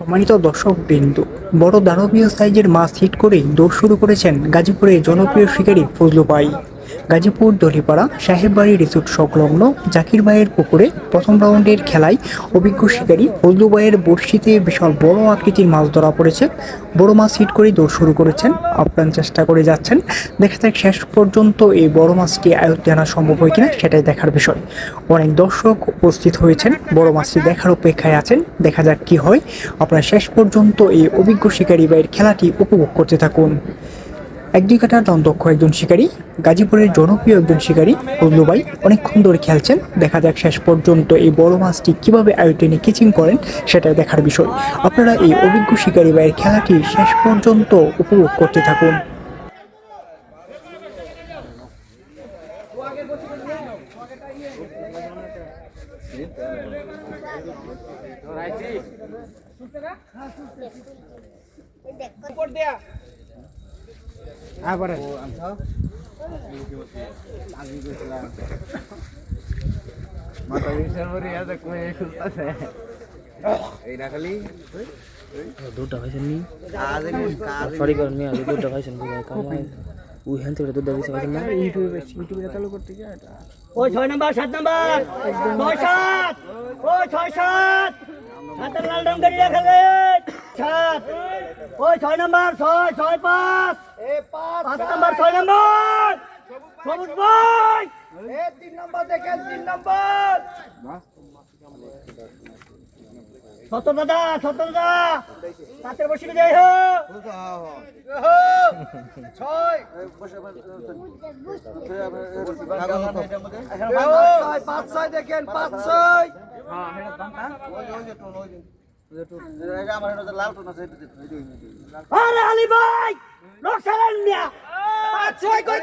সম্মানিত দর্শকবৃন্দ, বড় দানবীয় সাইজের মাছ হিট করেই দৌড় শুরু করেছেন গাজীপুরের জনপ্রিয় শিকারী ফজলু ভাই। গাজীপুর দলিপাড়া সাহেববাড়ি রিসোর্ট সংলগ্ন জাকির ভাইয়ের পুকুরে প্রথম রাউন্ডের খেলায় অভিজ্ঞ শিকারী ফজলু ভাইয়ের বড়শিতে বিশাল বড় আকৃতির মাছ ধরা পড়েছে। বড় মাছ হিট করে দৌড় শুরু করেছেন, আপ্রাণ চেষ্টা করে যাচ্ছেন। দেখা যাক শেষ পর্যন্ত এই বড় মাছটি আয়ত্তে আনা সম্ভব হয় কিনা, সেটাই দেখার বিষয়। অনেক দর্শক উপস্থিত হয়েছেন, বড় মাছটি দেখার অপেক্ষায় আছেন। দেখা যাক কি হয়। আপনারা শেষ পর্যন্ত এই অভিজ্ঞ শিকারী ভাইয়ের খেলাটি উপভোগ করতে থাকুন। এক দুই কাটার দক্ষ একজন শিকারী, গাজীপুরের জনপ্রিয় একজন শিকারী ফজলু ভাই অনেকক্ষণ ধরে খেলছেন। দেখা যাক শেষ পর্যন্ত এই বড় মাছটি কিভাবে আয়ত্তে নিয়ে কিচিং করেন, সেটাই দেখার বিষয়। আপনারা এই অভিজ্ঞ শিকারী ভাইয়ের খেলাটি শেষ পর্যন্ত উপভোগ করতে থাকুন। দুধটা খাইছেন নি? সরি করেন নি, আগে দুধটা খাইছেন ওই হ্যান থেকে দুধটা দিছে খাইছেন না? ইউটিউবে চালু করতে গিয়ে ওই 6 নাম্বার 7 নাম্বার 6 7 ওই 6 7 সাতের লাল রং গাড়ি রাখলে 7 ওই 6 নাম্বার 6 6 5 5 নাম্বার 6 নাম্বার সবুজ ভাই 3 নাম্বার দেখেন 3 নাম্বার 17 দাদা সাতের বসে যাই হো 6 5 6 দেখেন 5 6 আরে আলী ভাই লোক সারেন মিয়া 5 6 কই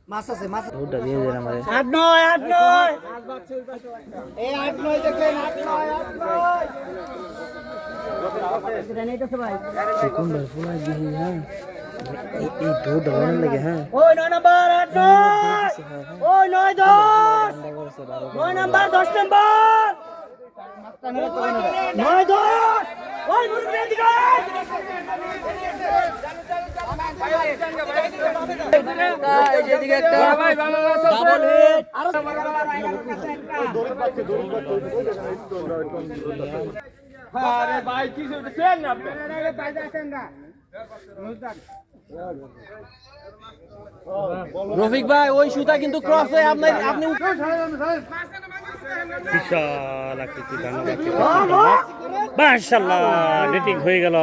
মাছ আছে মাছ দুধটা দিয়ে দেন আমারে। 8 9 8 9 এই 8 9 দেখেন 8 9 এটা নেই তো ভাই কোনটা ফুলা দিয়ে হ্যাঁ এই দুধটা বানান লাগে হ্যাঁ। ওই 9 নাম্বার 8 9 ওই 9 10 9 নাম্বার 10 নাম্বার 9 10 ওই মুরগি দিকে এদিকে একটা ডাবল হিট আরে ভাই কি শুনছেন আপনি? রফিক ভাই ওই সুতা কিন্তু ক্রসে আপনি বিশাল আকৃতি মাশাআল্লাহ, রেটিং হয়ে গেল।